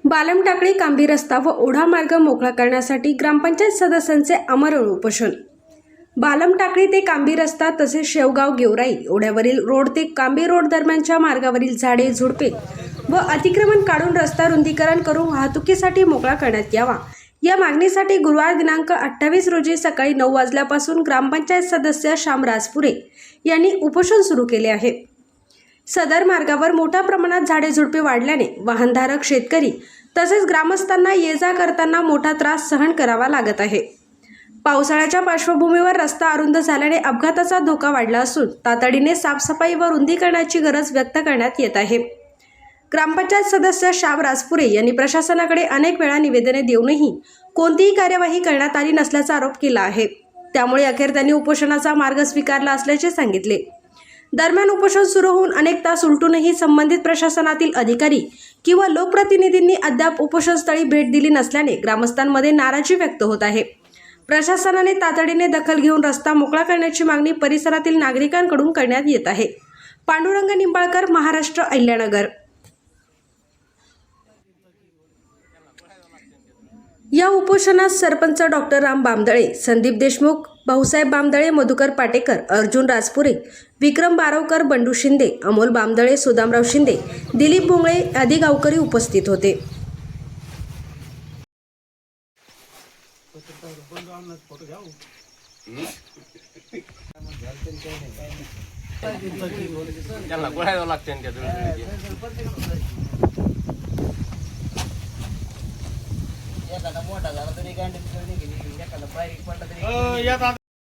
बालमटाकळी कांबी रस्ता व ओढा मार्ग मोकळा करण्यासाठी ग्रामपंचायत सदस्यांचे आमरण उपोषण। बालमटाकळी ते कांबी रस्ता तसेच शेवगाव गेवराई ओढ्यावरील रोड ते कांबी रोड दरम्यानच्या मार्गावरील झाडे झुडपे व अतिक्रमण काढून रस्ता रुंदीकरण करून वाहतुकीसाठी मोकळा करण्यात यावा या मागणीसाठी गुरुवार दिनांक 28 रोजी सकाळी 9 वाजल्यापासून ग्रामपंचायत सदस्य श्याम राजपुरे यांनी उपोषण सुरू केले आहे। सदर मार्गावर मोठ्या प्रमाणात झाडे झुडपे वाढल्याने वाहनधारक शेतकरी तसेच ग्रामस्थांना ये जा करताना मोठा त्रास सहन करावा लागत आहे। पावसाळ्याच्या पार्श्वभूमीवर रस्ता अरुंद झाल्याने अपघाताचा धोका वाढला असून तातडीने साफसफाई व रुंदीकरणाची गरज व्यक्त करण्यात येत आहे। ग्रामपंचायत सदस्य श्याम राजपुरे यांनी प्रशासनाकडे अनेक वेळा निवेदने देऊनही कोणतीही कार्यवाही करण्यात आली नसल्याचा आरोप केला आहे। त्यामुळे अखेर त्यांनी उपोषणाचा मार्ग स्वीकारला असल्याचे सांगितले। दरम्यान उपोषण सुरू होऊन अनेक तास उलटूनही संबंधित प्रशासनातील अधिकारी किंवा लोकप्रतिनिधींनी अद्याप उपोषणस्थळी भेट दिली नसल्याने ग्रामस्थांमध्ये नाराजी व्यक्त होत आहे। प्रशासनाने तातडीने दखल घेऊन रस्ता मोकळा करण्याची मागणी परिसरातील नागरिकांकडून करण्यात येत आहे। पांडुरंग निंबाळकर, महाराष्ट्र, अहिल्यानगर। या उपोषणात सरपंच डॉक्टर राम बामदळे, संदीप देशमुख, भाऊसाहेब बामदळे, मधुकर पाटेकर, अर्जुन राजपुरे, विक्रम बारवकर, बंडू शिंदे, अमोल बामदळे, सुदामराव शिंदे, दिलीप भोंगळे आदी गावकरी उपस्थित होते। एखादा मोठा झाला तरी गांडीत एखादा बारीक पडला तरी